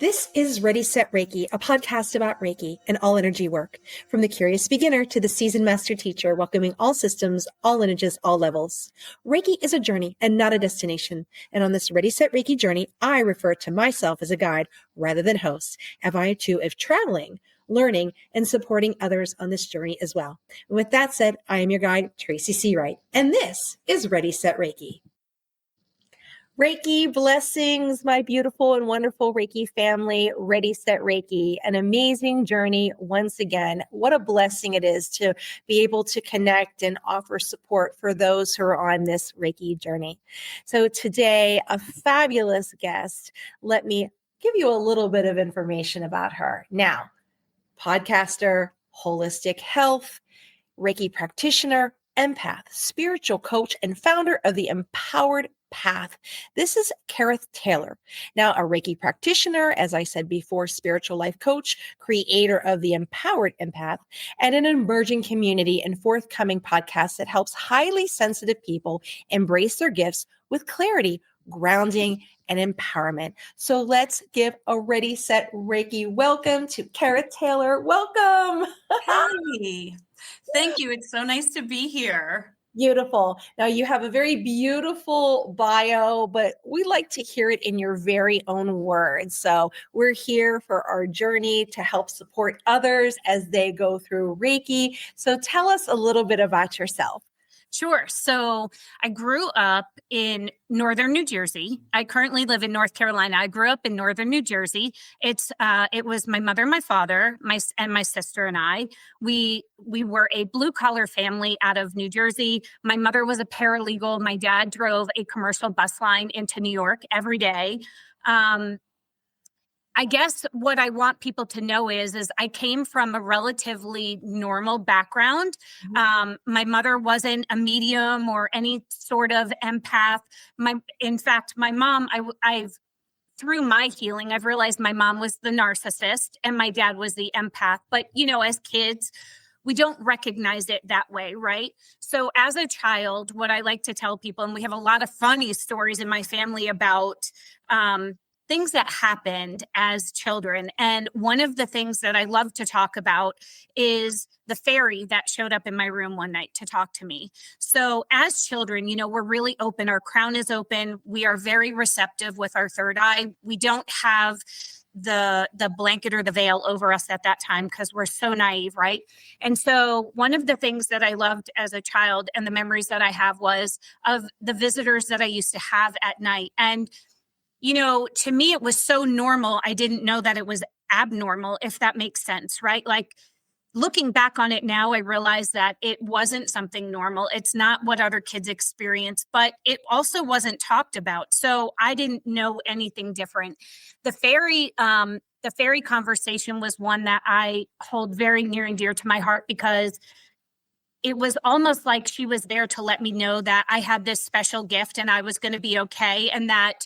This is Ready, Set, Reiki, a podcast about Reiki and all energy work. From the curious beginner to the seasoned master teacher, welcoming all systems, all lineages, all levels. Reiki is a journey and not a destination. And on this Ready, Set, Reiki journey, I refer to myself as a guide rather than host, as I too am traveling, learning, and supporting others on this journey as well. And with that said, I am your guide, Tracy C. Wright, and this is Ready, Set, Reiki. Reiki blessings, my beautiful and wonderful Reiki family. Ready, Set, Reiki, an amazing journey once again. What a blessing it is to be able to connect and offer support for those who are on this Reiki journey. So today, a fabulous guest. Let me give you a little bit of information about her. Now, podcaster, holistic health, Reiki practitioner, empath, spiritual coach, and founder of the Empowered Path. This is Kerith Taylor. Now, a Reiki practitioner, as I said before, spiritual life coach, creator of the Empowered Empath, and an emerging community and forthcoming podcast that helps highly sensitive people embrace their gifts with clarity, grounding, and empowerment. So let's give a Ready, Set, Reiki welcome to Kerith Taylor. Welcome. Hey, thank you. It's so nice to be here. Beautiful. Now you have a very beautiful bio, but we like to hear it in your very own words. So we're here for our journey to help support others as they go through Reiki. So tell us a little bit about yourself. Sure. So I grew up in northern New Jersey. I currently live in North Carolina. I grew up in northern New Jersey. It was my mother, my father, my sister and I. We were a blue collar family out of New Jersey. My mother was a paralegal. My dad drove a commercial bus line into New York every day. I guess what I want people to know is I came from a relatively normal background. My mother wasn't a medium or any sort of empath. In fact, my mom, through my healing, I've realized my mom was the narcissist and my dad was the empath. But, as kids, we don't recognize it that way, right? So as a child, what I like to tell people, and we have a lot of funny stories in my family about things that happened as children. And one of the things that I love to talk about is the fairy that showed up in my room one night to talk to me. So as children, we're really open. Our crown is open. We are very receptive with our third eye. We don't have the blanket or the veil over us at that time because we're so naive, right? And so one of the things that I loved as a child and the memories that I have was of the visitors that I used to have at night. And to me, it was so normal. I didn't know that it was abnormal, if that makes sense, right? Like looking back on it now, I realize that it wasn't something normal. It's not what other kids experience, but it also wasn't talked about. So I didn't know anything different. The fairy conversation was one that I hold very near and dear to my heart because it was almost like she was there to let me know that I had this special gift and I was going to be okay. And that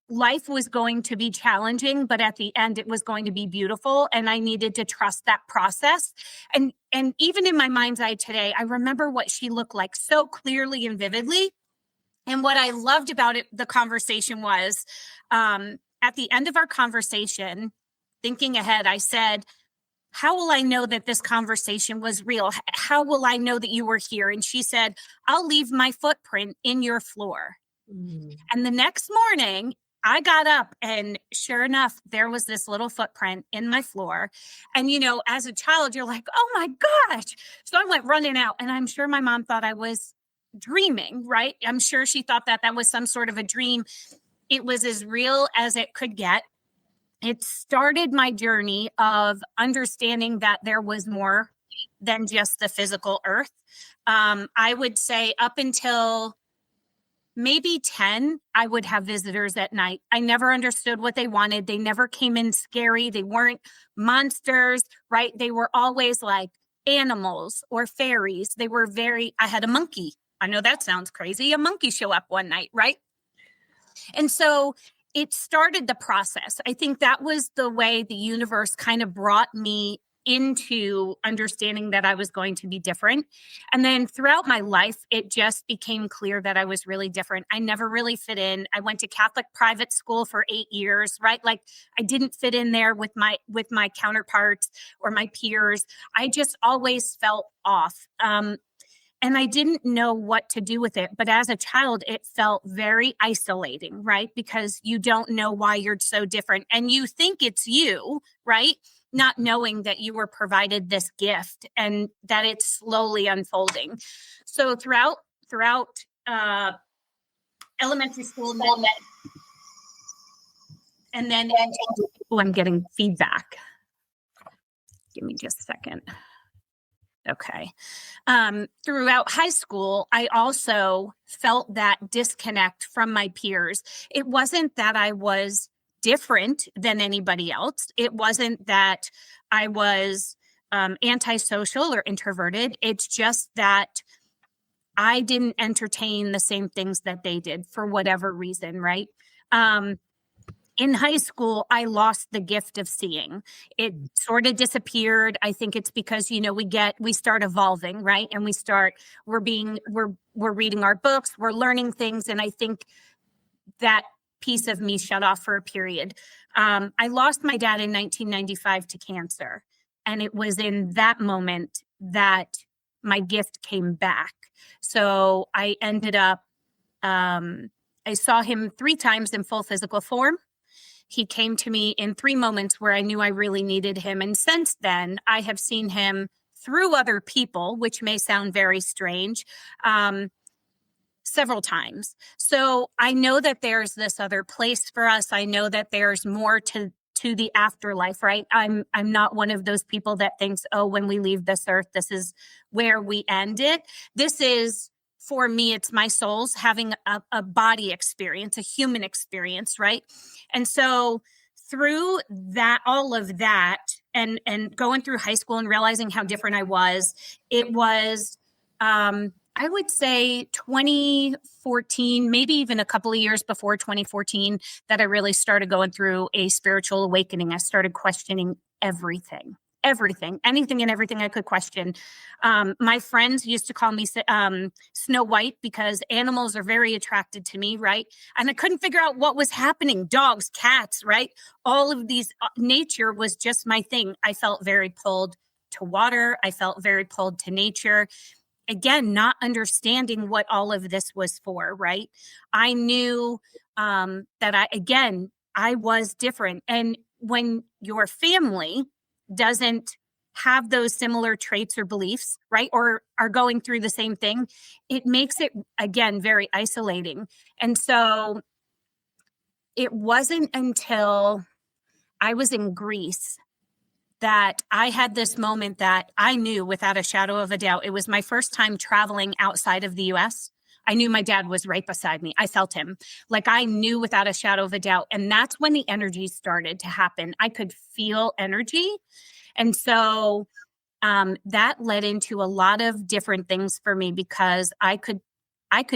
life was going to be challenging, but at the end it was going to be beautiful. And I needed to trust that process. And even in my mind's eye today, I remember what she looked like so clearly and vividly. And what I loved about it, the conversation was, at the end of our conversation, thinking ahead, I said, how will I know that this conversation was real? How will I know that you were here? And she said, I'll leave my footprint in your floor. And the next morning, I got up and sure enough, there was this little footprint in my floor. And, as a child, you're like, oh my gosh. So I went running out and I'm sure my mom thought I was dreaming, right? I'm sure she thought that was some sort of a dream. It was as real as it could get. It started my journey of understanding that there was more than just the physical earth. I would say up until maybe 10, I would have visitors at night. I never understood what they wanted. They never came in scary. They weren't monsters, right? They were always like animals or fairies. I had a monkey. I know that sounds crazy. A monkey show up one night, right? And so it started the process. I think that was the way the universe kind of brought me into understanding that I was going to be different. And then throughout my life, it just became clear that I was really different. I never really fit in. I went to Catholic private school for 8 years, right? Like I didn't fit in there with my counterparts or my peers. I just always felt off. And I didn't know what to do with it. But as a child, it felt very isolating, right? Because you don't know why you're so different. And you think it's you, right? Not knowing that you were provided this gift and that it's slowly unfolding. So throughout elementary school, and then I'm getting feedback. Give me just a second. Okay. Throughout high school, I also felt that disconnect from my peers. It wasn't that I was different than anybody else. It wasn't that I was antisocial or introverted. It's just that I didn't entertain the same things that they did for whatever reason, right? In high school, I lost the gift of seeing. It sort of disappeared. I think it's because, we start evolving, right? And we're reading our books, we're learning things. And I think that piece of me shut off for a period. I lost my dad in 1995 to cancer. And it was in that moment that my gift came back. So I ended up, I saw him 3 times in full physical form. He came to me in 3 moments where I knew I really needed him. And since then, I have seen him through other people, which may sound very strange, several times. So I know that there's this other place for us. I know that there's more to the afterlife, right? I'm not one of those people that thinks, oh, when we leave this earth, this is where we end it. This is, for me, it's my soul's having a body experience, a human experience, right? And so through that, all of that, and going through high school and realizing how different I was, it was, I would say 2014, maybe even a couple of years before 2014, that I really started going through a spiritual awakening. I started questioning everything, anything and everything I could question. My friends used to call me Snow White because animals are very attracted to me, right? And I couldn't figure out what was happening. Dogs, cats, right? All of these, nature was just my thing. I felt very pulled to water. I felt very pulled to nature. Again, not understanding what all of this was for, right? I knew that I was different. And when your family doesn't have those similar traits or beliefs, right, or are going through the same thing, it makes it, again, very isolating. And so it wasn't until I was in Greece that I had this moment that I knew without a shadow of a doubt. It was my first time traveling outside of the US. I knew my dad was right beside me. I felt him. Like I knew without a shadow of a doubt. And that's when the energy started to happen. I could feel energy. And so that led into a lot of different things for me because I could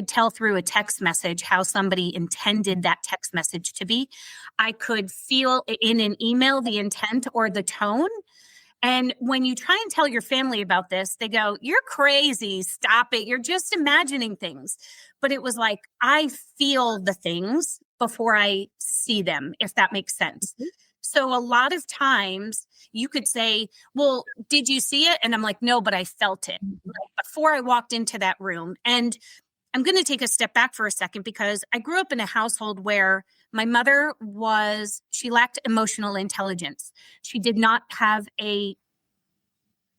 tell through a text message how somebody intended that text message to be. I could feel in an email the intent or the tone. And when you try and tell your family about this, they go, "You're crazy. Stop it. You're just imagining things." But it was like, I feel the things before I see them, if that makes sense. Mm-hmm. So a lot of times you could say, "Well, did you see it?" And I'm like, "No, but I felt it before I walked into that room." And I'm going to take a step back for a second because I grew up in a household where my mother she lacked emotional intelligence. She did not have a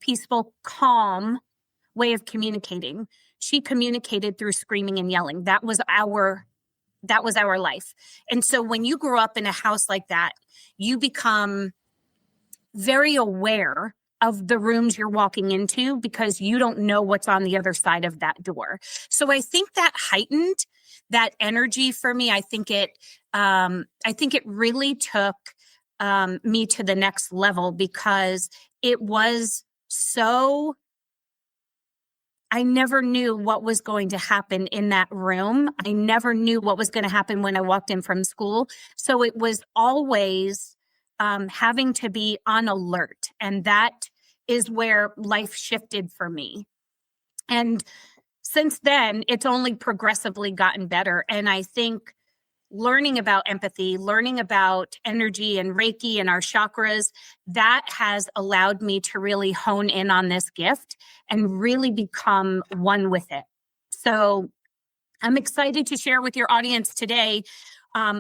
peaceful, calm way of communicating. She communicated through screaming and yelling. That was our life. And so when you grow up in a house like that, you become very aware of the rooms you're walking into because you don't know what's on the other side of that door. So I think that heightened that energy for me. I think it really took me to the next level because it was so, I never knew what was going to happen in that room. I never knew what was going to happen when I walked in from school. So it was always having to be on alert. And that is where life shifted for me. And since then, it's only progressively gotten better. And I think learning about empathy, learning about energy and Reiki and our chakras, that has allowed me to really hone in on this gift and really become one with it. So I'm excited to share with your audience today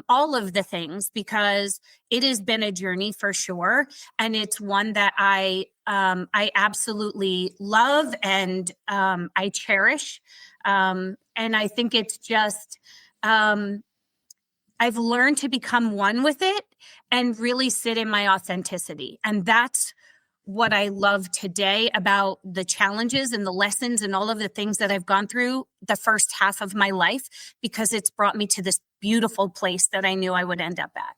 all of the things, because it has been a journey for sure. And it's one that I absolutely love and I cherish. And I think it's just, I've learned to become one with it and really sit in my authenticity. And that's what I love today about the challenges and the lessons and all of the things that I've gone through the first half of my life, because it's brought me to this beautiful place that I knew I would end up at.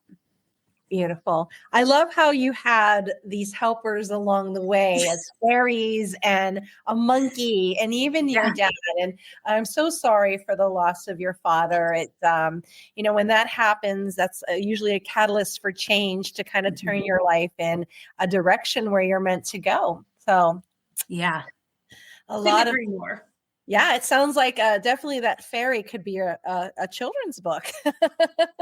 Beautiful. I love how you had these helpers along the way as fairies and a monkey and even your dad. And I'm so sorry for the loss of your father. It, when that happens, that's usually a catalyst for change to kind of turn your life in a direction where you're meant to go. So yeah, a lot of more. Yeah, it sounds like definitely that fairy could be a children's book.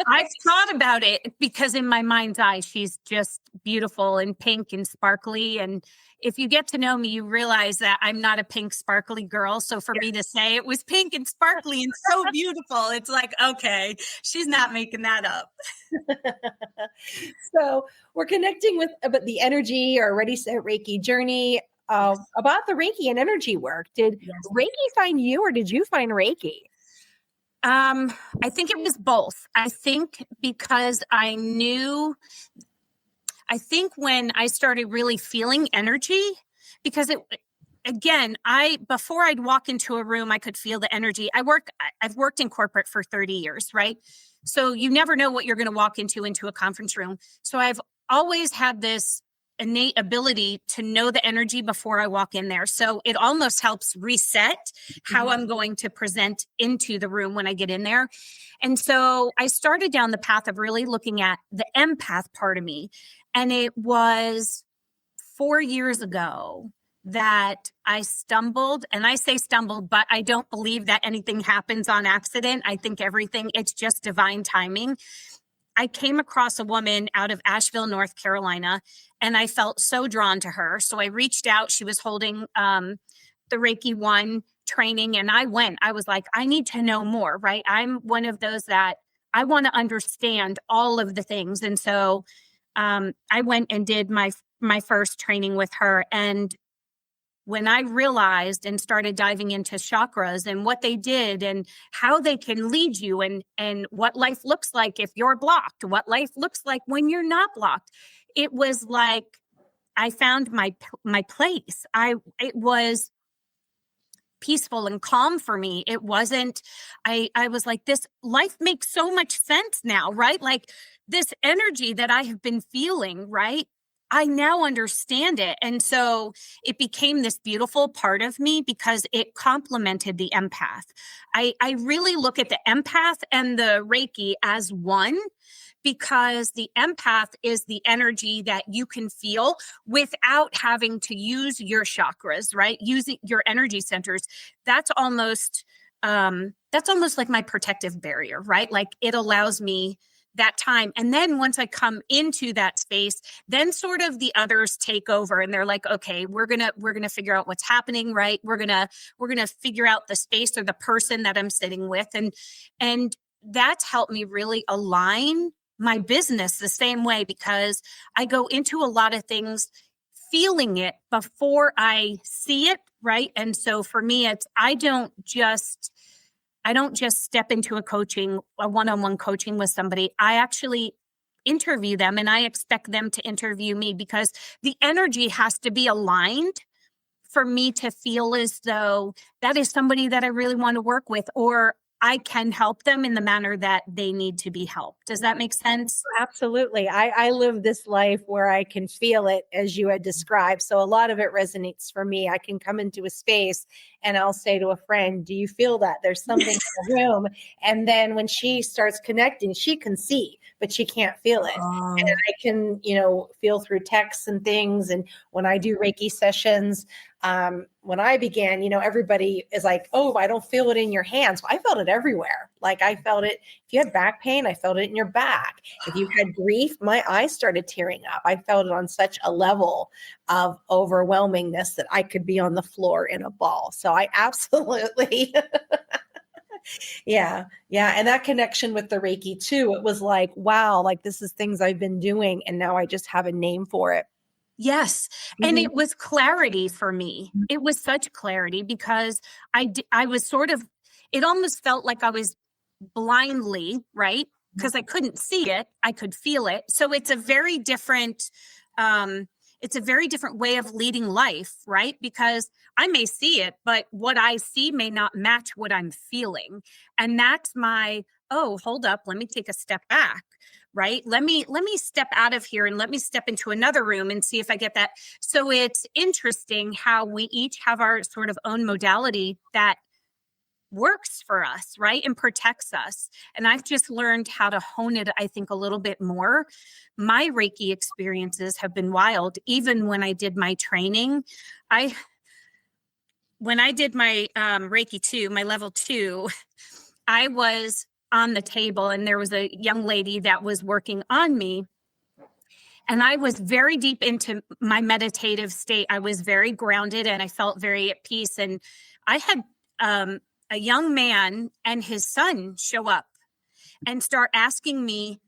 I've thought about it because in my mind's eye, she's just beautiful and pink and sparkly. And if you get to know me, you realize that I'm not a pink, sparkly girl. So for me to say it was pink and sparkly and so beautiful, it's like, okay, she's not making that up. So we're connecting with about the energy or Ready, Set, Reiki journey. About the Reiki and energy work. Did Reiki find you or did you find Reiki? I think it was both. I think because I think when I started really feeling energy, because before I'd walk into a room, I could feel the energy. I've worked in corporate for 30 years, right? So you never know what you're going to walk into a conference room. So I've always had this innate ability to know the energy before I walk in there. So it almost helps reset how I'm going to present into the room when I get in there. And so I started down the path of really looking at the empath part of me. And it was 4 years ago that I stumbled, and I say stumbled, but I don't believe that anything happens on accident. I think it's just divine timing. I came across a woman out of Asheville, North Carolina, and I felt so drawn to her. So I reached out. She was holding the Reiki 1 training, and I went. I was like, I need to know more, right? I'm one of those that I want to understand all of the things. And so I went and did my first training with her. And when I realized and started diving into chakras and what they did and how they can lead you and what life looks like if you're blocked, what life looks like when you're not blocked, it was like I found my place. It was peaceful and calm for me. It wasn't, I was like, this life makes so much sense now, right? Like this energy that I have been feeling, right? I now understand it. And so it became this beautiful part of me because it complemented the empath. I really look at the empath and the Reiki as one, because the empath is the energy that you can feel without having to use your chakras, right? Using your energy centers. That's almost like my protective barrier, right? Like it allows me that time. And then once I come into that space, then sort of the others take over and they're like, okay, we're going to figure out what's happening, right? We're going to figure out the space or the person that I'm sitting with. And that's helped me really align my business the same way, because I go into a lot of things feeling it before I see it, right? And so for me, I don't just step into a one-on-one coaching with somebody. I actually interview them and I expect them to interview me, because the energy has to be aligned for me to feel as though that is somebody that I really want to work with, or I can help them in the manner that they need to be helped. Does that make sense? Absolutely. I live this life where I can feel it as you had described. So a lot of it resonates for me. I can come into a space and I'll say to a friend, do you feel that? There's something in the room. And then when she starts connecting, she can see, but she can't feel it. And I can, feel through texts and things. And when I do Reiki sessions, when I began, everybody is like, oh, I don't feel it in your hands. Well, I felt it everywhere. Like I felt it. If you had back pain, I felt it in your back. If you had grief, my eyes started tearing up. I felt it on such a level of overwhelmingness that I could be on the floor in a ball. So I absolutely, yeah. And that connection with the Reiki too, it was like, wow, like this is things I've been doing. And now I just have a name for it. Yes. And it was clarity for me. It was such clarity because I was sort of, it almost felt like I was blindly, right? Because I couldn't see it. I could feel it. So it's a very different, way of leading life, right? Because I may see it, but what I see may not match what I'm feeling. And that's oh, hold up. Let me take a step back. Right? Let me step out of here and let me step into another room and see if I get that. So it's interesting how we each have our sort of own modality that works for us, right? And protects us. And I've just learned how to hone it, I think, a little bit more. My Reiki experiences have been wild. Even when I did my training, when I did my Reiki 2, my level 2, I was on the table and there was a young lady that was working on me. And I was very deep into my meditative state. I was very grounded and I felt very at peace. And I had a young man and his son show up and start asking me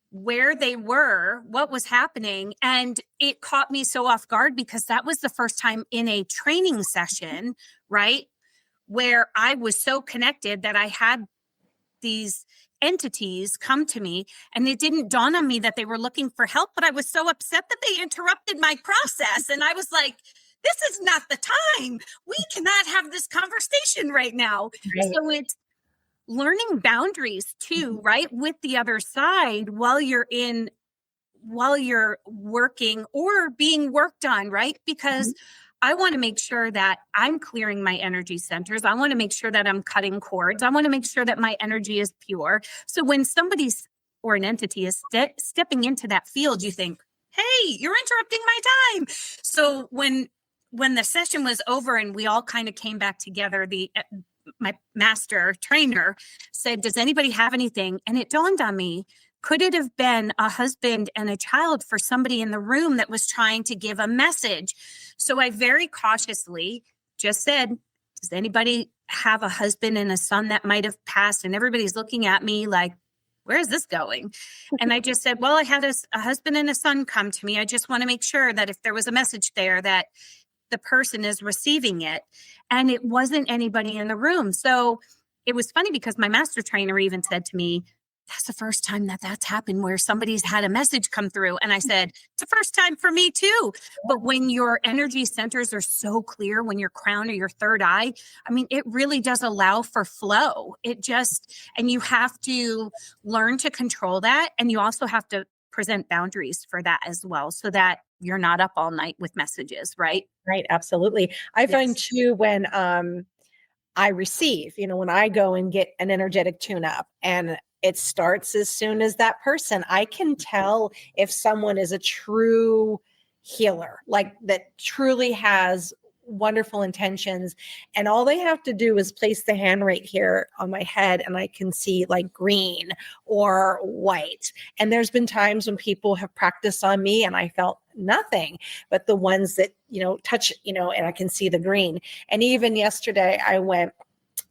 where they were, what was happening. And it caught me so off guard because that was the first time in a training session, right? Where I was so connected that I had these entities come to me, and it didn't dawn on me that they were looking for help, but I was so upset that they interrupted my process. And I was like, this is not the time. We cannot have this conversation right now. Right. So it's learning boundaries too, right? With the other side while you're working or being worked on, right? Because I want to make sure that I'm clearing my energy centers. I want to make sure that I'm cutting cords. I want to make sure that my energy is pure. So when somebody's or an entity is stepping into that field, you think, hey, you're interrupting my time. So when the session was over and we all kind of came back together, my master trainer said, does anybody have anything? And it dawned on me, could it have been a husband and a child for somebody in the room that was trying to give a message? So I very cautiously just said, does anybody have a husband and a son that might have passed? And everybody's looking at me like, where is this going? And I just said, well, I had a husband and a son come to me. I just want to make sure that if there was a message there that the person is receiving it. And it wasn't anybody in the room. So it was funny because my master trainer even said to me, that's the first time that's happened where somebody's had a message come through. And I said, it's the first time for me too. But when your energy centers are so clear, when your crown or your third eye, I mean, it really does allow for flow. And you have to learn to control that. And you also have to present boundaries for that as well, so that you're not up all night with messages, right? Right. Absolutely. I find too, when I receive, when I go and get an energetic tune up and it starts as soon as that person, I can tell if someone is a true healer, like that truly has wonderful intentions. And all they have to do is place the hand right here on my head and I can see like green or white. And there's been times when people have practiced on me and I felt nothing, but the ones that, touch, and I can see the green. And even yesterday I went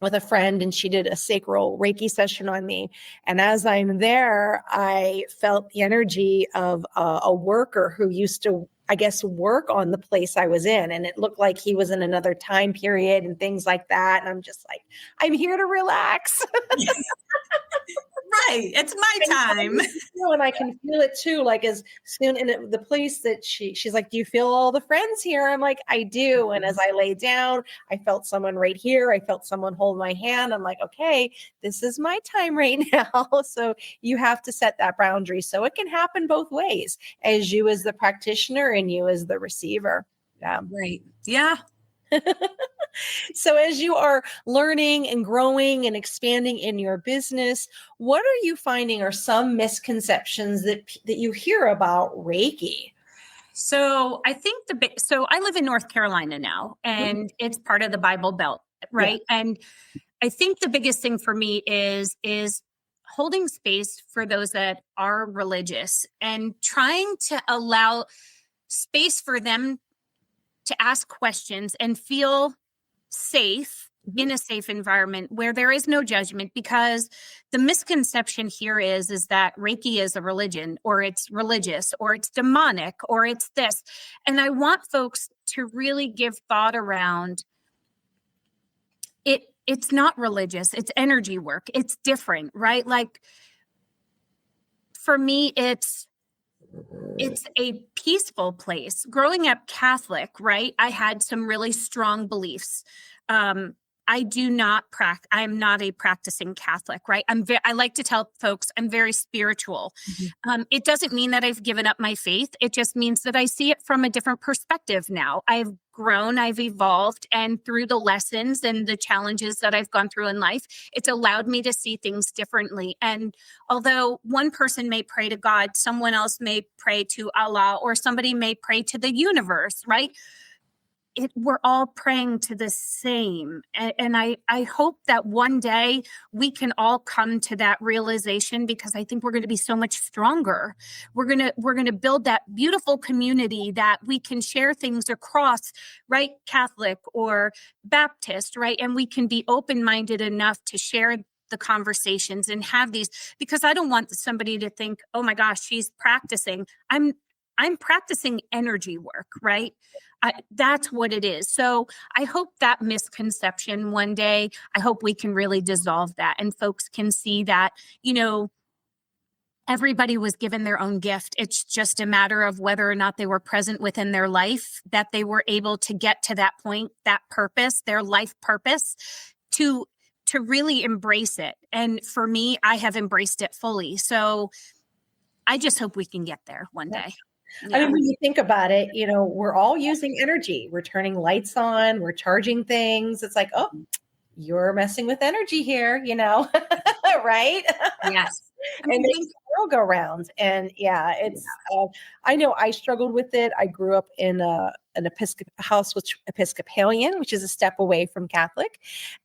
with a friend and she did a sacral Reiki session on me. And as I'm there, I felt the energy of a worker who used to, I guess, work on the place I was in. And it looked like he was in another time period and things like that. And I'm just like, I'm here to relax. Right. It's my time. And I can feel it too. Like as soon in the place that she's like, do you feel all the friends here? I'm like, I do. And as I lay down, I felt someone right here. I felt someone hold my hand. I'm like, okay, this is my time right now. So you have to set that boundary. So it can happen both ways, as you as the practitioner and you as the receiver. Yeah. Right. Yeah. So as you are learning and growing and expanding in your business, what are you finding are some misconceptions that you hear about Reiki? So I think so I live in North Carolina now, and it's part of the Bible Belt, right? Yeah. And I think the biggest thing for me is holding space for those that are religious and trying to allow space for them to ask questions and feel safe in a safe environment where there is no judgment, because the misconception here is that Reiki is a religion, or it's religious, or it's demonic, or it's this. And I want folks to really give thought around it. It's not religious. It's energy work. It's different, right? Like for me, it's a peaceful place. Growing up Catholic, right? I had some really strong beliefs. I do not I'm not a practicing Catholic, right? I like to tell folks I'm very spiritual. It doesn't mean that I've given up my faith. It just means that I see it from a different perspective now. I've grown, I've evolved, and through the lessons and the challenges that I've gone through in life, it's allowed me to see things differently. And although one person may pray to God, someone else may pray to Allah, or somebody may pray to the universe, right? We're all praying to the same. And I hope that one day we can all come to that realization, because I think we're going to be so much stronger. We're going to build that beautiful community that we can share things across, right? Catholic or Baptist, right? And we can be open-minded enough to share the conversations and have these, because I don't want somebody to think, oh my gosh, she's practicing. I'm practicing energy work, right? That's what it is. So I hope that misconception one day, I hope we can really dissolve that, and folks can see that, everybody was given their own gift. It's just a matter of whether or not they were present within their life, that they were able to get to that point, that purpose, their life purpose, to really embrace it. And for me, I have embraced it fully. So I just hope we can get there one day. Yeah. I mean, when you think about it, we're all using energy. We're turning lights on, we're charging things. It's like, oh, you're messing with energy here, right? Yes. And makes the world go round. And it's, I know I struggled with it. I grew up in an house with Episcopalian, which is a step away from Catholic.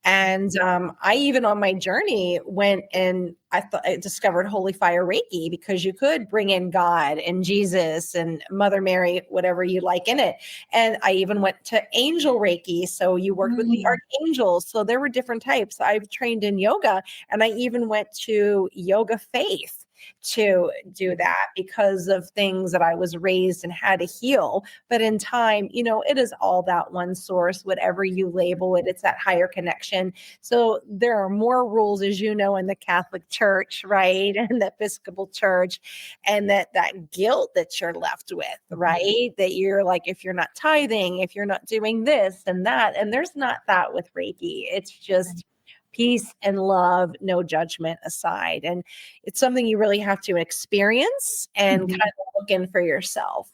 And I even on my journey went and I discovered Holy Fire Reiki, because you could bring in God and Jesus and Mother Mary, whatever you like in it. And I even went to Angel Reiki. So you worked with the archangels. So there were different types. I've trained in yoga, and I even went to yoga faith to do that because of things that I was raised and had to heal. But in time, it is all that one source, whatever you label it, it's that higher connection. So there are more rules, as you know, in the Catholic Church, right? And the Episcopal Church, and that guilt that you're left with, right? That you're like, if you're not tithing, if you're not doing this and that, and there's not that with Reiki. It's just peace and love, no judgment aside. And it's something you really have to experience and kind of look in for yourself.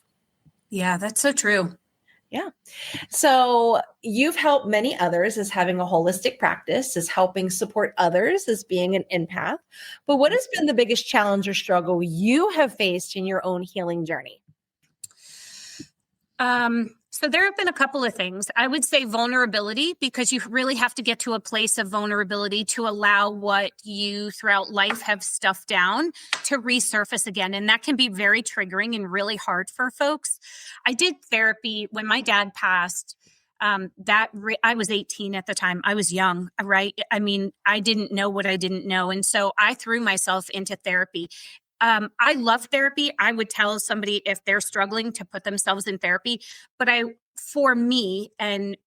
Yeah, that's so true. Yeah. So you've helped many others as having a holistic practice, as helping support others, as being an empath. But what has been the biggest challenge or struggle you have faced in your own healing journey? So there have been a couple of things. I would say vulnerability, because you really have to get to a place of vulnerability to allow what you throughout life have stuffed down to resurface again. And that can be very triggering and really hard for folks. I did therapy when my dad passed. I was 18 at the time. I was young, right? I mean, I didn't know what I didn't know. And so I threw myself into therapy. I love therapy. I would tell somebody if they're struggling to put themselves in therapy, but for me, and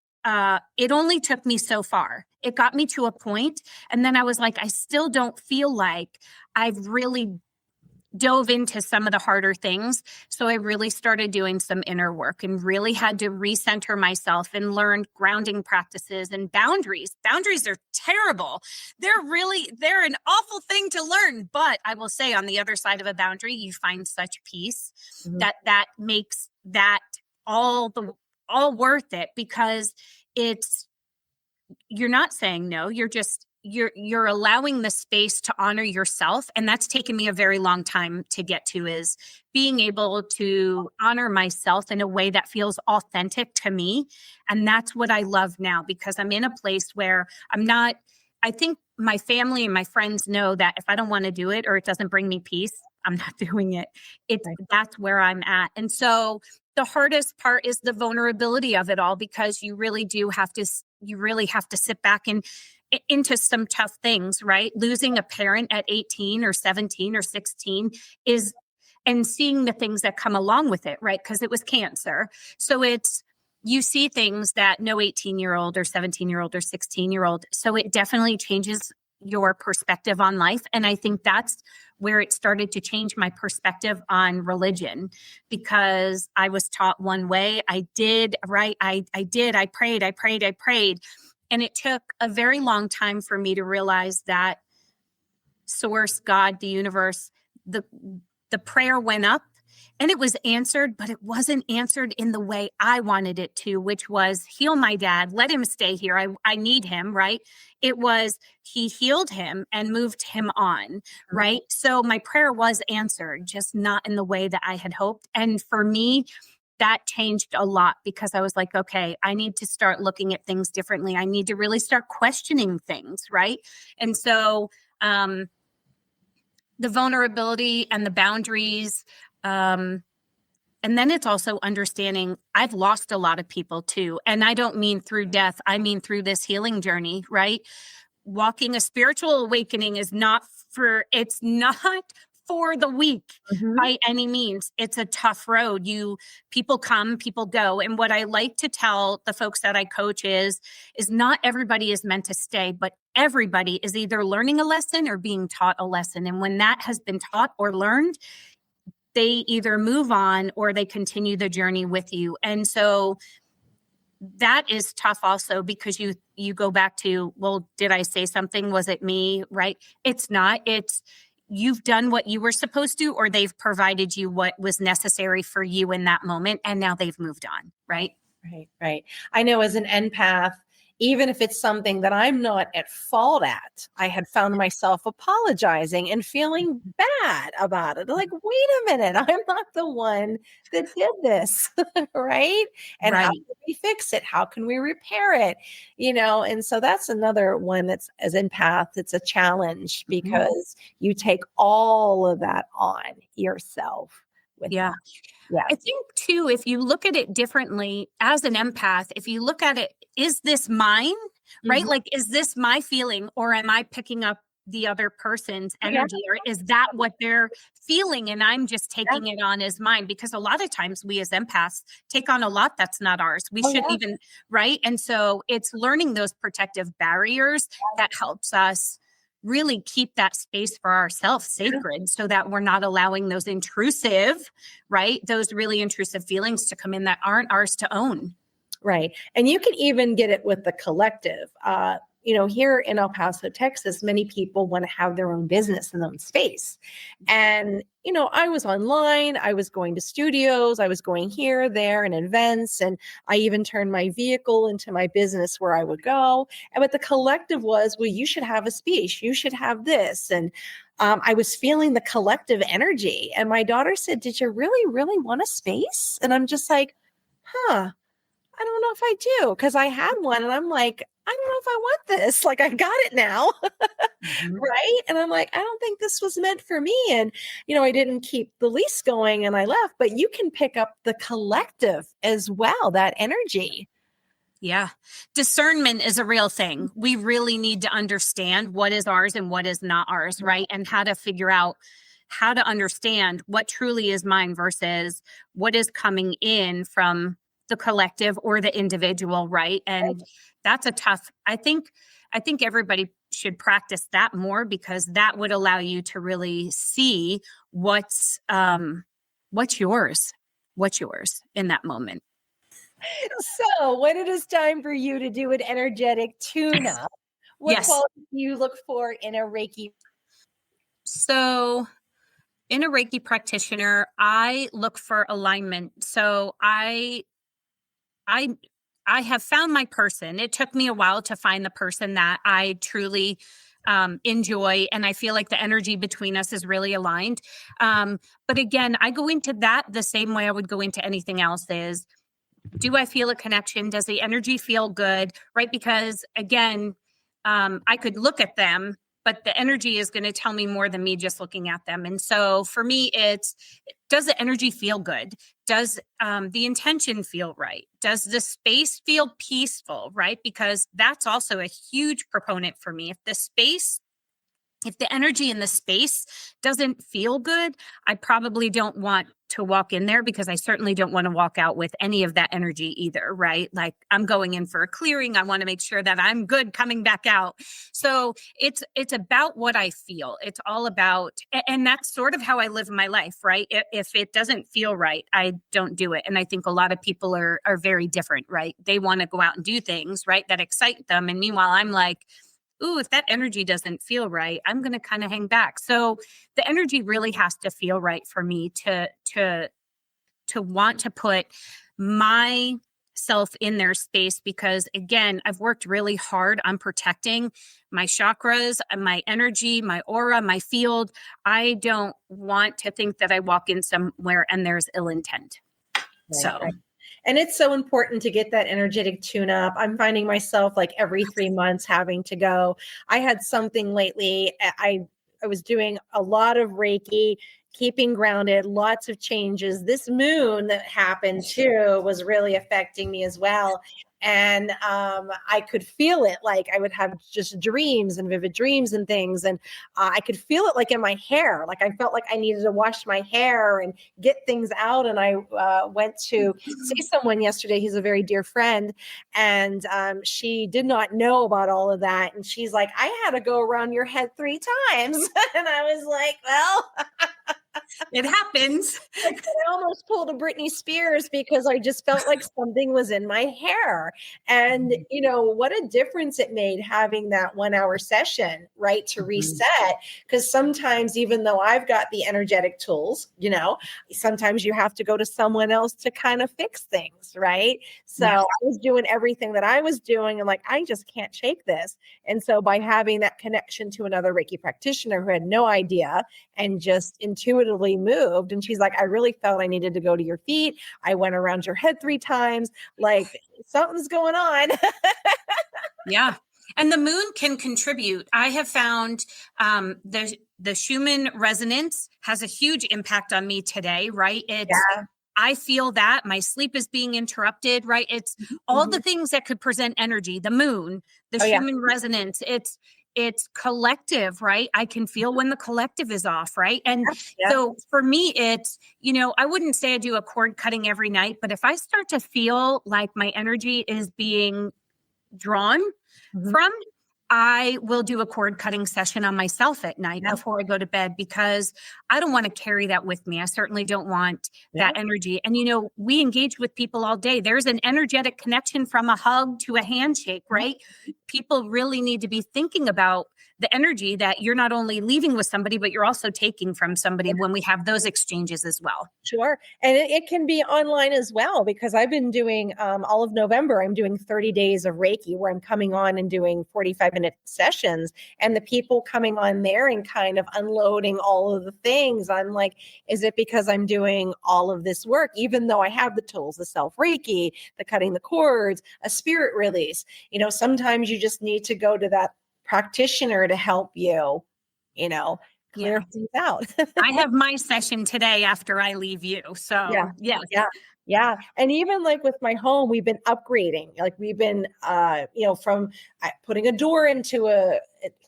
it only took me so far. It got me to a point, and then I was like, I still don't feel like I've really dove into some of the harder things. So I really started doing some inner work and really had to recenter myself and learn grounding practices and boundaries. Boundaries are terrible. They're an awful thing to learn. But I will say, on the other side of a boundary, you find such peace that makes that all worth it, because you're not saying no, you're allowing the space to honor yourself. And that's taken me a very long time to get to, is being able to honor myself in a way that feels authentic to me. And that's what I love now, because I'm in a place where I think my family and my friends know that if I don't want to do it or it doesn't bring me peace, I'm not doing it. That's where I'm at. And so the hardest part is the vulnerability of it all, because you really have to sit back and into some tough things, right? Losing a parent at 18 or 17 or 16 and seeing the things that come along with it, right? Because it was cancer. So you see things that no 18-year-old or 17-year-old or 16-year-old. So it definitely changes your perspective on life. And I think that's where it started to change my perspective on religion, because I was taught one way. I did, right? I prayed. And it took a very long time for me to realize that source, God, the universe, the prayer went up and it was answered, but it wasn't answered in the way I wanted it to, which was heal my dad, let him stay here. I need him, right? It was, he healed him and moved him on, right? So my prayer was answered, just not in the way that I had hoped. And for me, that changed a lot, because I was like, okay, I need to start looking at things differently. I need to really start questioning things, right? And so the vulnerability and the boundaries, and then it's also understanding I've lost a lot of people too. And I don't mean through death. I mean through this healing journey, right? Walking a spiritual awakening is not for the weak by any means. It's a tough road. People come, people go. And what I like to tell the folks that I coach is not everybody is meant to stay, but everybody is either learning a lesson or being taught a lesson. And when that has been taught or learned, they either move on or they continue the journey with you. And so that is tough also, because you go back to, well, did I say something? Was it me? Right? It's not. It's you've done what you were supposed to, or they've provided you what was necessary for you in that moment. And now they've moved on. Right. Right. I know, as an empath, even if it's something that I'm not at fault at, I had found myself apologizing and feeling bad about it. Like, wait a minute, I'm not the one that did this, right? And how can we fix it? How can we repair it? And so that's another one that's, as empath, it's a challenge, because you take all of that on yourself with that. Yeah. I think too, if you look at it differently as an empath, if you look at it, is this mine, right? Like, is this my feeling, or am I picking up the other person's energy, or is that what they're feeling and I'm just taking it on as mine? Because a lot of times we as empaths take on a lot that's not ours. We shouldn't even, right? And so it's learning those protective barriers that helps us really keep that space for ourselves sacred, so that we're not allowing those intrusive, right? Those really intrusive feelings to come in that aren't ours to own. Right. And you can even get it with the collective. Here in El Paso, Texas, many people want to have their own business and own space. And, I was online, I was going to studios, I was going here, there, and events. And I even turned my vehicle into my business where I would go. And what the collective was, well, you should have a space, you should have this. And I was feeling the collective energy. And my daughter said, did you really, really want a space? And I'm just like, I don't know if I do, because I had one and I'm like, I don't know if I want this. Like, I got it now. Right. And I'm like, I don't think this was meant for me. And, I didn't keep the lease going and I left, but you can pick up the collective as well, that energy. Yeah. Discernment is a real thing. We really need to understand what is ours and what is not ours, right? And how to figure out how to understand what truly is mine versus what is coming in from the collective or the individual, right? And that's a tough, I think everybody should practice that more, because that would allow you to really see what's yours, in that moment. So when it is time for you to do an energetic tune-up, what Yes. qualities do you look for in a Reiki? So in a Reiki practitioner, I look for alignment. So I have found my person. It took me a while to find the person that I truly enjoy, and I feel like the energy between us is really aligned. But again, I go into that the same way I would go into anything else is, do I feel a connection? Does the energy feel good? Right? Because again, I could look at them, but the energy is going to tell me more than me just looking at them. And so for me, it's, does the energy feel good? Does the intention feel right? Does the space feel peaceful? Right? Because that's also a huge proponent for me. If the energy in the space doesn't feel good, I probably don't want to walk in there, because I certainly don't want to walk out with any of that energy either, right? Like, I'm going in for a clearing. I want to make sure that I'm good coming back out. So it's about what I feel. It's all about, and that's sort of how I live my life, right? If it doesn't feel right, I don't do it. And I think a lot of people are very different, right? They want to go out and do things, right, that excite them. And meanwhile, I'm like, ooh, if that energy doesn't feel right, I'm going to kind of hang back. So the energy really has to feel right for me to want to put myself in their space, because again, I've worked really hard on protecting my chakras, my energy, my aura, my field. I don't want to think that I walk in somewhere and there's ill intent. Right, so. right. And it's so important to get that energetic tune up. I'm finding myself like every 3 months having to go. I had something lately. I was doing a lot of Reiki, keeping grounded, lots of changes. This moon that happened too was really affecting me as well. And I could feel it. Like I would have just dreams and vivid dreams and things. And I could feel it like in my hair. Like I felt like I needed to wash my hair and get things out. And I went to see someone yesterday. He's a very dear friend. And she did not know about all of that. And she's like, I had to go around your head 3 times. And I was like, well, it happens. I almost pulled a Britney Spears because I just felt like something was in my hair. And, you know, what a difference it made having that 1 hour session, right, to reset. Because sometimes, even though I've got the energetic tools, you know, sometimes you have to go to someone else to kind of fix things, right? So I was doing everything that I was doing and like, I just can't shake this. And so by having that connection to another Reiki practitioner who had no idea and just intuitively moved, and she's like, I really felt I needed to go to your feet. I went around your head 3 times. Like something's going on. Yeah. And the moon can contribute. I have found the Schumann resonance has a huge impact on me today, right? I feel that my sleep is being interrupted, right? It's all the things that could present energy, the moon, the Schumann resonance, it's collective, right? I can feel when the collective is off, right? And so for me, it's, you know, I wouldn't say I do a cord cutting every night, but if I start to feel like my energy is being drawn from, I will do a cord cutting session on myself at night before I go to bed, because I don't want to carry that with me. I certainly don't want that energy. And, you know, we engage with people all day. There's an energetic connection from a hug to a handshake, right? People really need to be thinking about the energy that you're not only leaving with somebody, but you're also taking from somebody when we have those exchanges as well. Sure. And it can be online as well, because I've been doing all of November, I'm doing 30 days of Reiki where I'm coming on and doing 45-minute sessions, and the people coming on there and kind of unloading all of the things. I'm like, is it because I'm doing all of this work, even though I have the tools, the self Reiki, the cutting the cords, a spirit release? You know, sometimes you just need to go to that practitioner to help you, you know, clear things out. I have my session today after I leave you. So yeah. And even like with my home, we've been upgrading. Like we've been, you know, from putting a door into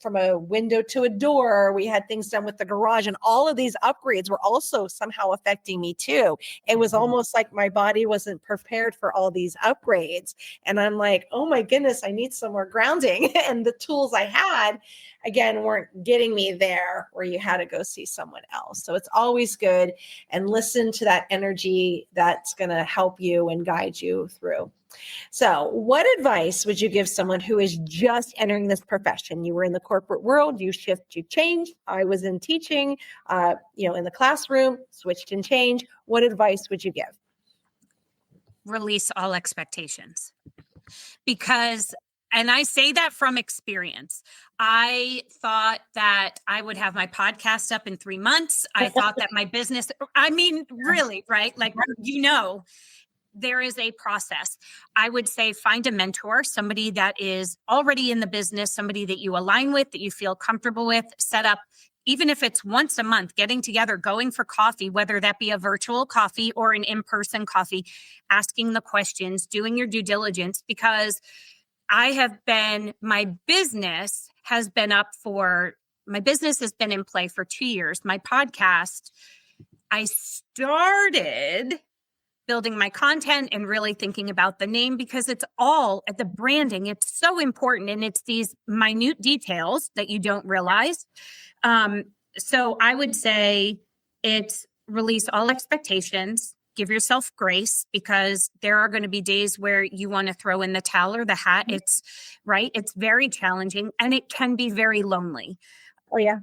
from a window to a door. We had things done with the garage, and all of these upgrades were also somehow affecting me too. It was almost like my body wasn't prepared for all these upgrades. And I'm like, oh my goodness, I need some more grounding. And the tools I had, again, weren't getting me there where you had to go see someone else. So it's always good, and listen to that energy that's going to help you and guide you through. So what advice would you give someone who is just entering this profession? You were in the corporate world, you shift, you change. I was in teaching, in the classroom, switched and changed. What advice would you give? Release all expectations. Because, and I say that from experience, I thought that I would have my podcast up in 3 months. I thought that my business, really, right? Like, there is a process. I would say find a mentor, somebody that is already in the business, somebody that you align with, that you feel comfortable with, set up, even if it's once a month, getting together, going for coffee, whether that be a virtual coffee or an in-person coffee, asking the questions, doing your due diligence, because my business has been in play for 2 years. My podcast, I started building my content and really thinking about the name, because it's all at the branding. It's so important. And it's these minute details that you don't realize. So I would say it's release all expectations, give yourself grace, because there are going to be days where you want to throw in the towel or the hat. It's right. It's very challenging, and it can be very lonely. Oh yeah.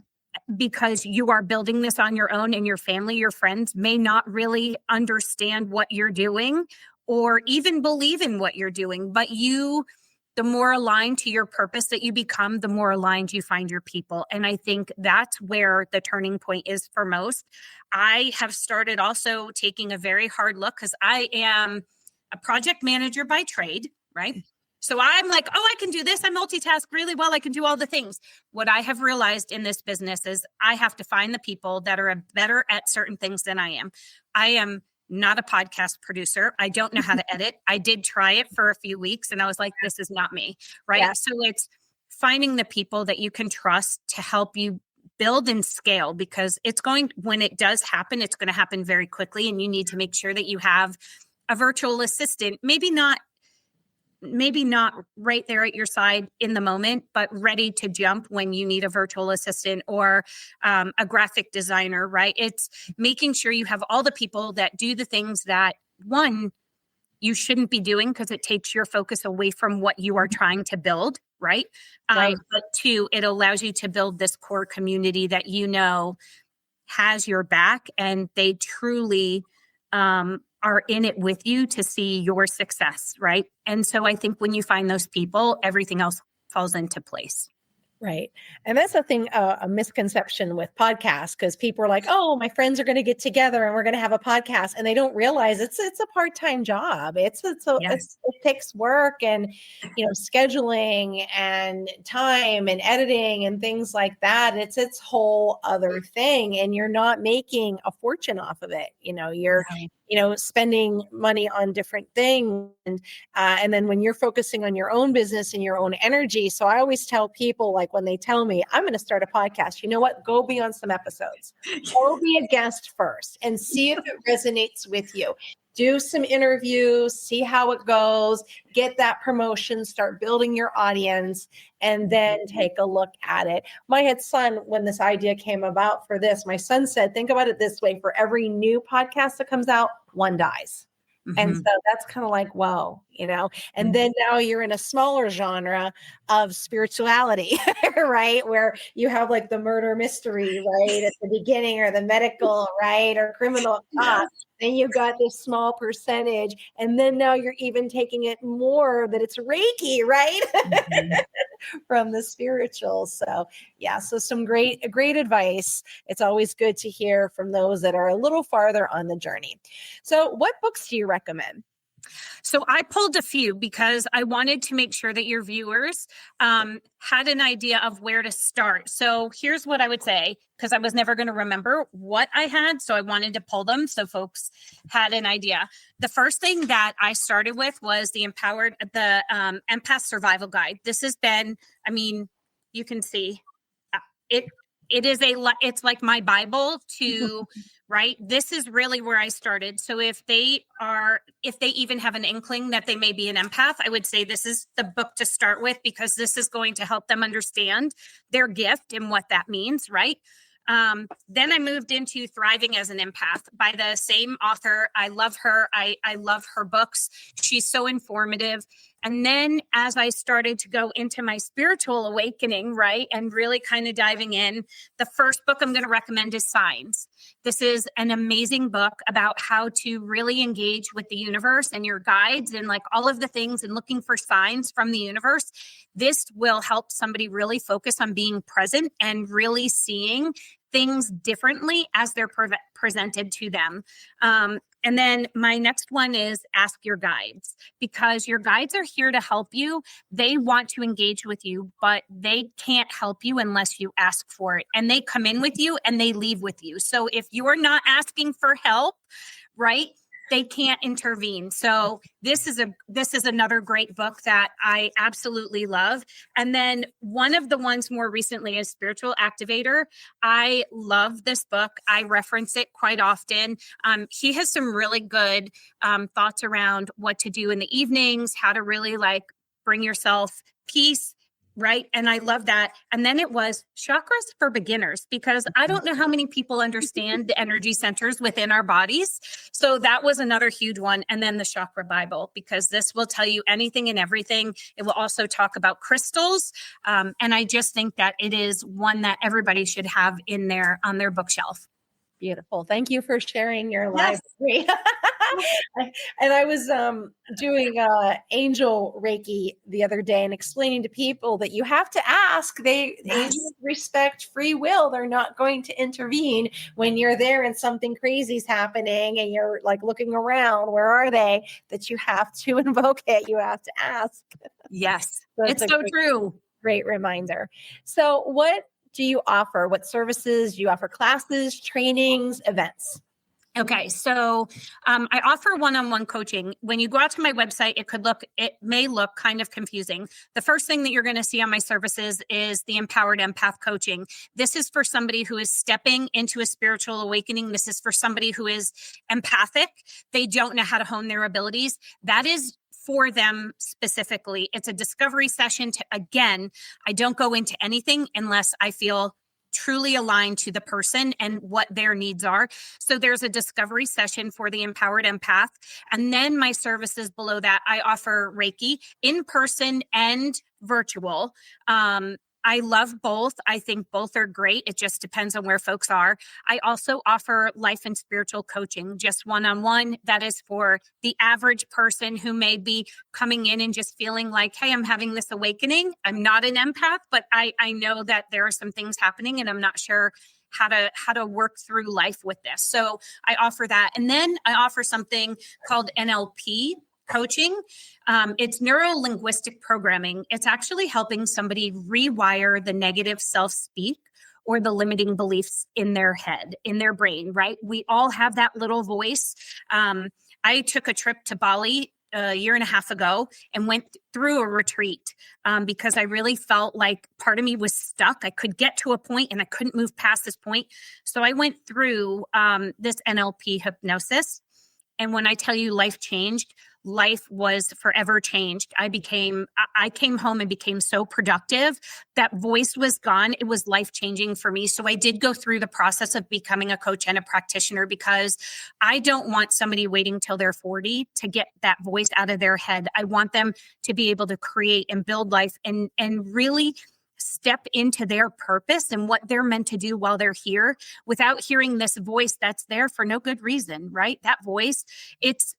Because you are building this on your own, and your family, your friends may not really understand what you're doing or even believe in what you're doing. But the more aligned to your purpose that you become, the more aligned you find your people. And I think that's where the turning point is for most. I have started also taking a very hard look, because I am a project manager by trade, right? So I'm like, I can do this. I multitask really well. I can do all the things. What I have realized in this business is I have to find the people that are better at certain things than I am. I am not a podcast producer. I don't know how to edit. I did try it for a few weeks, and I was like, this is not me, right? Yeah. So it's finding the people that you can trust to help you build and scale, because when it does happen, it's going to happen very quickly. And you need to make sure that you have a virtual assistant, maybe not right there at your side in the moment, but ready to jump when you need a virtual assistant or a graphic designer, right? It's making sure you have all the people that do the things that, one, you shouldn't be doing, because it takes your focus away from what you are trying to build, right? But two, it allows you to build this core community that has your back, and they truly are in it with you to see your success, right? And so I think when you find those people, everything else falls into place. Right. And that's the thing, a misconception with podcasts, because people are like, oh, my friends are going to get together and we're going to have a podcast. And they don't realize it's a part-time job. It takes work and, scheduling and time and editing and things like that. It's whole other thing. And you're not making a fortune off of it. You're, spending money on different things. And then when you're focusing on your own business and your own energy. So I always tell people, like, when they tell me I'm going to start a podcast, you know what? Go be on some episodes. Go be a guest first and see if it resonates with you. Do some interviews, see how it goes, get that promotion, start building your audience, and then take a look at it. My son, when this idea came about for this, my son said, think about it this way: for every new podcast that comes out, one dies. Mm-hmm. And so that's kind of like, whoa, and then now you're in a smaller genre of spirituality, right? Where you have like the murder mystery, right? At the beginning, or the medical, right? Or criminal cop. And you got this small percentage. And then now you're even taking it more that it's Reiki, right? Mm-hmm. From the spiritual. So yeah, so some great advice. It's always good to hear from those that are a little farther on the journey. So what books do you recommend? So I pulled a few because I wanted to make sure that your viewers had an idea of where to start. So here's what I would say, because I was never going to remember what I had. So I wanted to pull them so folks had an idea. The first thing that I started with was the Empath Survival Guide. This has been, you can see it. It's like my Bible to, right? This is really where I started. So if they even have an inkling that they may be an empath, I would say this is the book to start with, because this is going to help them understand their gift and what that means, right? Then I moved into Thriving as an Empath by the same author. I love her. I love her books. She's so informative. And then as I started to go into my spiritual awakening, right, and really kind of diving in, the first book I'm going to recommend is Signs. This is an amazing book about how to really engage with the universe and your guides and like all of the things and looking for signs from the universe. This will help somebody really focus on being present and really seeing things differently as they're presented to them. And then my next one is Ask Your Guides, because your guides are here to help you. They want to engage with you, but they can't help you unless you ask for it. And they come in with you and they leave with you. So if you're not asking for help, right, they can't intervene. So this is another great book that I absolutely love. And then one of the ones more recently is Spiritual Activator. I love this book. I reference it quite often. He has some really good thoughts around what to do in the evenings, how to really like bring yourself peace. Right. And I love that. And then it was Chakras for Beginners, because I don't know how many people understand the energy centers within our bodies. So that was another huge one. And then the Chakra Bible, because this will tell you anything and everything. It will also talk about crystals. And I just think that it is one that everybody should have on their bookshelf. Beautiful. Thank you for sharing your library. And I was doing angel Reiki the other day and explaining to people that you have to ask. Angels respect free will. They're not going to intervene when you're there and something crazy is happening and you're like looking around. Where are they? That you have to invoke it. You have to ask. Yes, it's so true. Great reminder. So what do you offer? What services do you offer? Classes, trainings, events? Okay, so I offer one-on-one coaching. When you go out to my website, it may look kind of confusing. The first thing that you're going to see on my services is the Empowered Empath Coaching. This is for somebody who is stepping into a spiritual awakening. This is for somebody who is empathic. They don't know how to hone their abilities. That is for them specifically. It's a discovery session again, I don't go into anything unless I feel truly aligned to the person and what their needs are. So there's a discovery session for the Empowered Empath. And then my services below that, I offer Reiki in person and virtual. I love both. I think both are great. It just depends on where folks are. I also offer life and spiritual coaching, just one-on-one. That is for the average person who may be coming in and just feeling like, hey, I'm having this awakening. I'm not an empath, but I know that there are some things happening and I'm not sure how to work through life with this. So I offer that. And then I offer something called NLP coaching. It's neuro-linguistic programming. It's actually helping somebody rewire the negative self-speak or the limiting beliefs in their head, in their brain, right? We all have that little voice. I took a trip to Bali a year and a half ago and went through a retreat because I really felt like part of me was stuck. I could get to a point and I couldn't move past this point. So I went through this NLP hypnosis. And when I tell you life changed, life was forever changed. I came home and became so productive. That voice was gone. It was life-changing for me. So I did go through the process of becoming a coach and a practitioner because I don't want somebody waiting till they're 40 to get that voice out of their head. I want them to be able to create and build life and really step into their purpose and what they're meant to do while they're here without hearing this voice that's there for no good reason, right? That voice, it's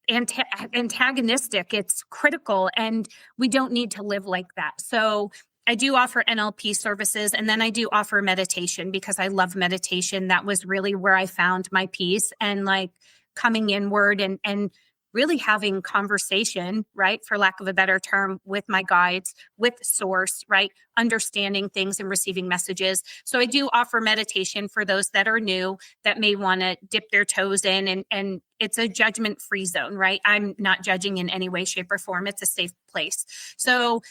antagonistic, it's critical, and we don't need to live like that. So I do offer NLP services, and then I do offer meditation because I love meditation. That was really where I found my peace and like coming inward and really having conversation, right? For lack of a better term, with my guides, with source, right? Understanding things and receiving messages. So I do offer meditation for those that are new that may want to dip their toes in, and it's a judgment-free zone, right? I'm not judging in any way, shape, or form. It's a safe place. So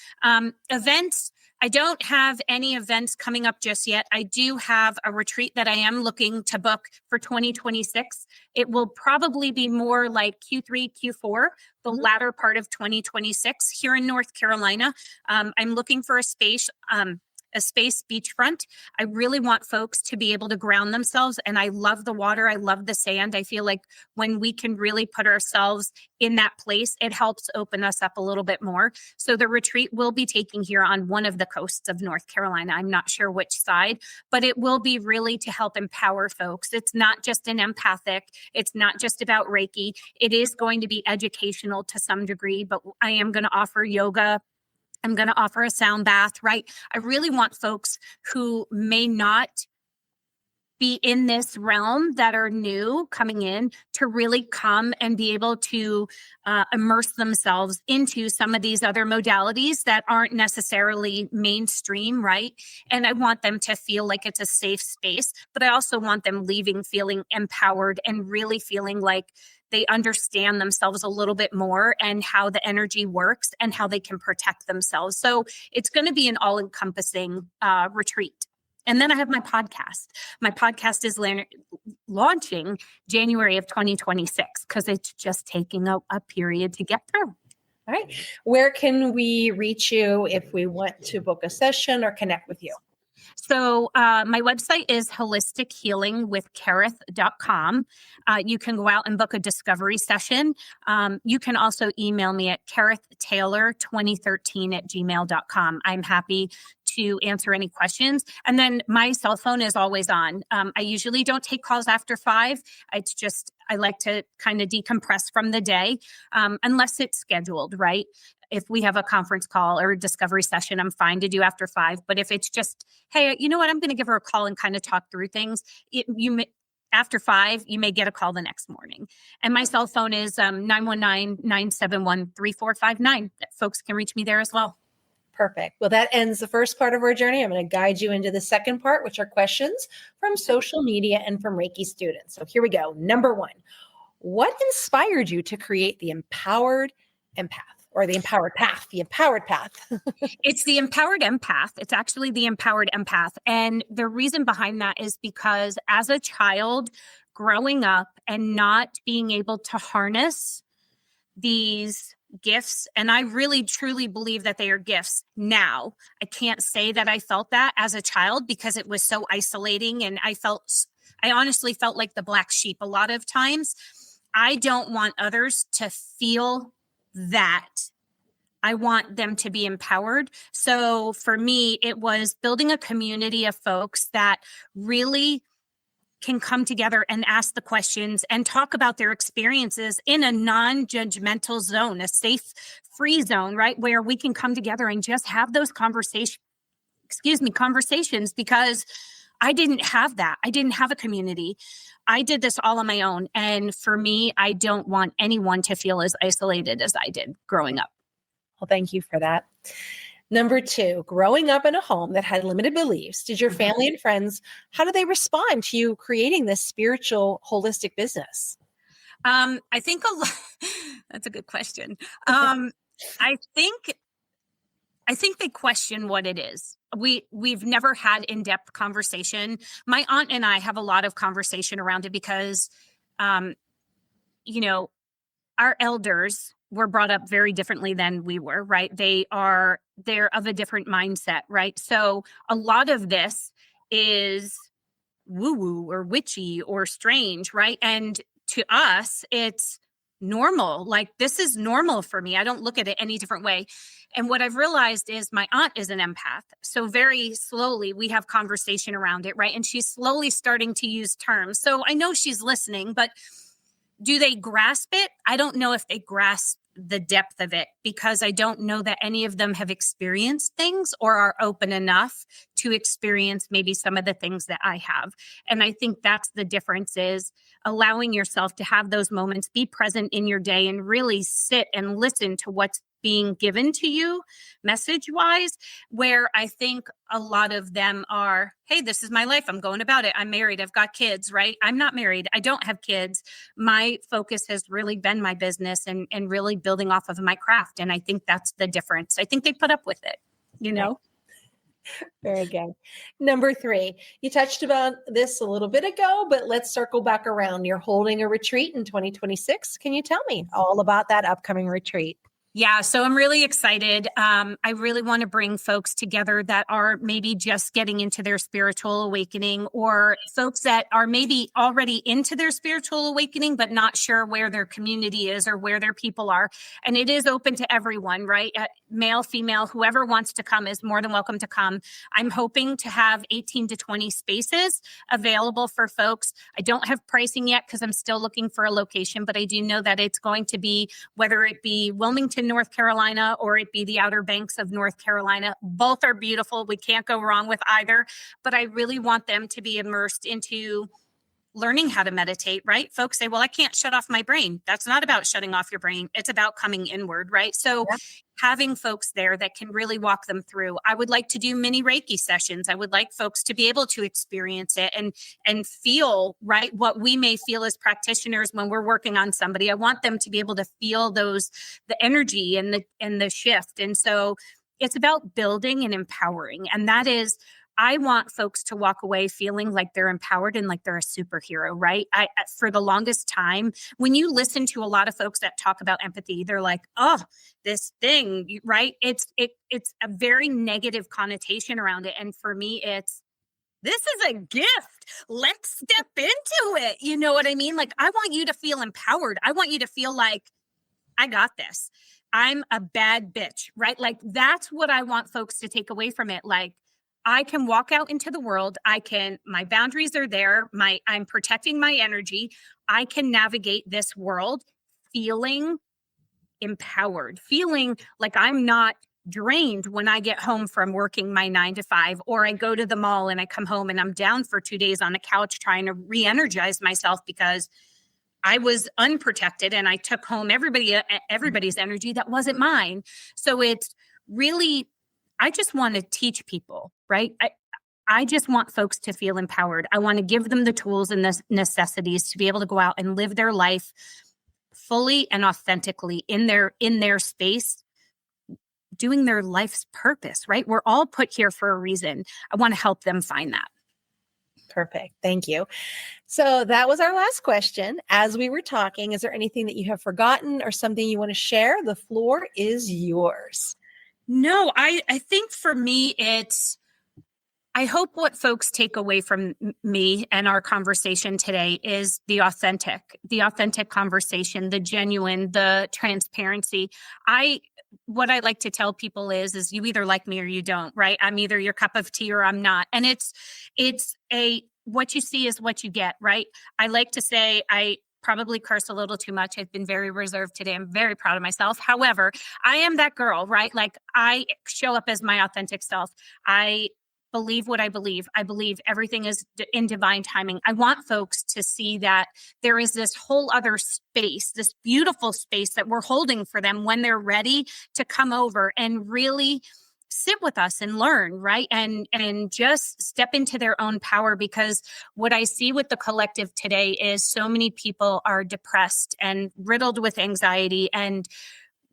events, I don't have any events coming up just yet. I do have a retreat that I am looking to book for 2026. It will probably be more like Q3, Q4, the latter part of 2026 here in North Carolina. I'm looking for a space beachfront. I really want folks to be able to ground themselves. And I love the water. I love the sand. I feel like when we can really put ourselves in that place, it helps open us up a little bit more. So the retreat will be taking here on one of the coasts of North Carolina. I'm not sure which side, but it will be really to help empower folks. It's not just an empathic. It's not just about Reiki. It is going to be educational to some degree, but I am going to offer yoga. I'm going to offer a sound bath, right? I really want folks who may not be in this realm that are new coming in to really come and be able to immerse themselves into some of these other modalities that aren't necessarily mainstream, right? And I want them to feel like it's a safe space, but I also want them leaving feeling empowered and really feeling like they understand themselves a little bit more and how the energy works and how they can protect themselves. So it's going to be an all-encompassing retreat. And then I have my podcast. My podcast is launching January of 2026 because it's just taking a period to get through. All right. Where can we reach you if we want to book a session or connect with you? So my website is holistichealingwithkerith.com. You can go out and book a discovery session. You can also email me at kerithtaylor2013@gmail.com. I'm happy to answer any questions. And then my cell phone is always on. I usually don't take calls after 5. It's just, I like to kind of decompress from the day, unless it's scheduled, right? If we have a conference call or a discovery session, I'm fine to do after 5. But if it's just, hey, you know what, I'm going to give her a call and kind of talk through things. After 5, you may get a call the next morning. And my cell phone is 919-971-3459. Folks can reach me there as well. Perfect. Well, that ends the first part of our journey. I'm going to guide you into the second part, which are questions from social media and from Reiki students. So here we go. Number 1, what inspired you to create the empowered empath? Or the empowered path, the empowered path. It's the empowered empath. It's actually the empowered empath. And the reason behind that is because as a child growing up and not being able to harness these gifts, and I really truly believe that they are gifts now. I can't say that I felt that as a child because it was so isolating and I honestly felt like the black sheep a lot of times. I don't want others to feel that. I want them to be empowered. So for me, it was building a community of folks that really can come together and ask the questions and talk about their experiences in a non-judgmental zone, a safe, free zone, right? Where we can come together and just have those conversations, because I didn't have that. I didn't have a community. I did this all on my own. And for me, I don't want anyone to feel as isolated as I did growing up. Well, thank you for that. Number 2, growing up in a home that had limited beliefs, did your family and friends, how do they respond to you creating this spiritual, holistic business? I think that's a good question. I think they question what it is. We've never had in-depth conversation. My aunt and I have a lot of conversation around it because, our elders were brought up very differently than we were, right? They're of a different mindset, right? So a lot of this is woo-woo or witchy or strange, right? And to us, it's normal. Like, this is normal for me. I don't look at it any different way. And what I've realized is my aunt is an empath. So very slowly we have conversation around it, right? And she's slowly starting to use terms. So I know she's listening, but do they grasp it? I don't know if they grasp the depth of it because I don't know that any of them have experienced things or are open enough to experience maybe some of the things that I have. And I think that's the difference, is allowing yourself to have those moments, be present in your day and really sit and listen to what's being given to you message wise, where I think a lot of them are, hey, this is my life. I'm going about it. I'm married. I've got kids, right? I'm not married. I don't have kids. My focus has really been my business and really building off of my craft. And I think that's the difference. I think they put up with it, Very good. Number 3, you touched about this a little bit ago, but let's circle back around. You're holding a retreat in 2026. Can you tell me all about that upcoming retreat? Yeah, so I'm really excited. I really want to bring folks together that are maybe just getting into their spiritual awakening, or folks that are maybe already into their spiritual awakening, but not sure where their community is or where their people are. And it is open to everyone, right? Male, female, whoever wants to come is more than welcome to come. I'm hoping to have 18 to 20 spaces available for folks. I don't have pricing yet because I'm still looking for a location, but I do know that it's going to be, whether it be Wilmington, North Carolina, or it be the Outer Banks of North Carolina. Both are beautiful. We can't go wrong with either, but I really want them to be immersed into learning how to meditate, right? Folks say, well, I can't shut off my brain. That's not about shutting off your brain. It's about coming inward, right? So having folks there that can really walk them through. I would like to do mini Reiki sessions. I would like folks to be able to experience it and feel, right, what we may feel as practitioners when we're working on somebody. I want them to be able to feel the energy and the shift. And so it's about building and empowering. And that is, I want folks to walk away feeling like they're empowered and like they're a superhero, right? For the longest time, when you listen to a lot of folks that talk about empathy, they're like, oh, this thing, right? It's a very negative connotation around it. And for me, this is a gift. Let's step into it. You know what I mean? Like, I want you to feel empowered. I want you to feel like, I got this. I'm a bad bitch, right? Like, that's what I want folks to take away from it. Like, I can walk out into the world. My boundaries are there. I'm protecting my energy. I can navigate this world feeling empowered, feeling like I'm not drained when I get home from working my 9 to 5, or I go to the mall and I come home and I'm down for 2 days on a couch trying to re-energize myself because I was unprotected and I took home everybody's energy that wasn't mine. So it's really, I just want to teach people, right? I just want folks to feel empowered. I want to give them the tools and the necessities to be able to go out and live their life fully and authentically in their space, doing their life's purpose, right? We're all put here for a reason. I want to help them find that. Perfect. Thank you. So that was our last question. As we were talking, is there anything that you have forgotten or something you want to share? The floor is yours. No, I think for me, I hope what folks take away from me and our conversation today is the authentic conversation, the genuine, the transparency. What I like to tell people is you either like me or you don't, right? I'm either your cup of tea or I'm not. And it's what you see is what you get, right? I like to say, I probably curse a little too much. I've been very reserved today. I'm very proud of myself. However, I am that girl, right? Like, I show up as my authentic self. I believe what I believe. I believe everything is in divine timing. I want folks to see that there is this whole other space, this beautiful space that we're holding for them when they're ready to come over and really sit with us and learn, right? And just step into their own power, because what I see with the collective today is so many people are depressed and riddled with anxiety and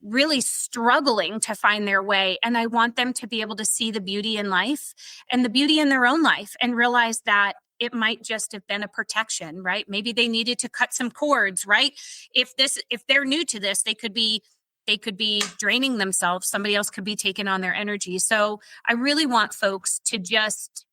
really struggling to find their way. And I want them to be able to see the beauty in life and the beauty in their own life and realize that it might just have been a protection, right? Maybe they needed to cut some cords, right? If they're new to this, they could be draining themselves. Somebody else could be taking on their energy. So I really want folks to just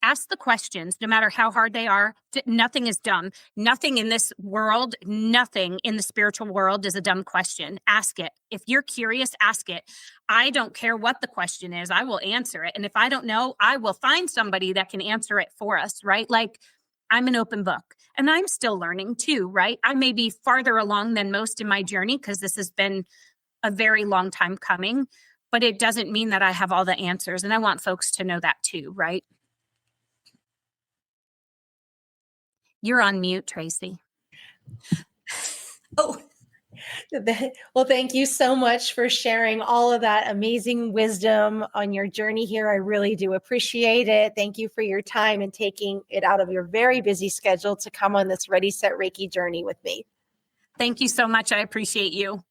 ask the questions, no matter how hard they are. Nothing is dumb. Nothing in this world, nothing in the spiritual world is a dumb question. Ask it. If you're curious, ask it. I don't care what the question is. I will answer it. And if I don't know, I will find somebody that can answer it for us, right? Like, I'm an open book and I'm still learning too, right? I may be farther along than most in my journey because this has been a very long time coming, but it doesn't mean that I have all the answers. And I want folks to know that too, right? You're on mute, Tracy. Oh, well, thank you so much for sharing all of that amazing wisdom on your journey here. I really do appreciate it. Thank you for your time and taking it out of your very busy schedule to come on this Ready, Set, Reiki journey with me. Thank you so much. I appreciate you.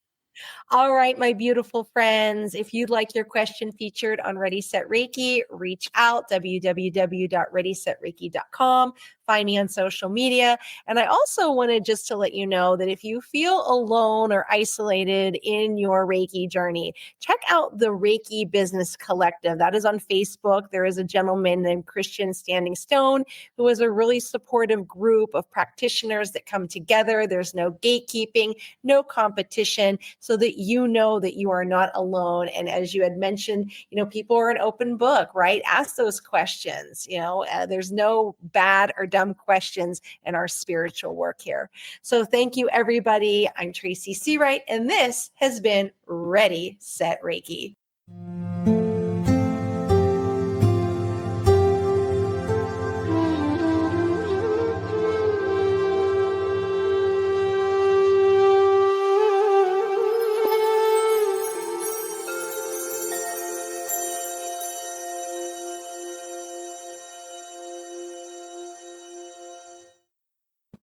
All right, my beautiful friends, if you'd like your question featured on Ready Set Reiki, reach out www.readysetreiki.com. Find me on social media. And I also wanted just to let you know that if you feel alone or isolated in your Reiki journey, check out the Reiki Business Collective. That is on Facebook. There is a gentleman named Christian Standing Stone who is a really supportive group of practitioners that come together. There's no gatekeeping, no competition, so that you know that you are not alone. And as you had mentioned, people are an open book, right? Ask those questions. There's no bad or dumb questions in our spiritual work here. So thank you, everybody. I'm Tracy Seawright, and this has been Ready, Set, Reiki.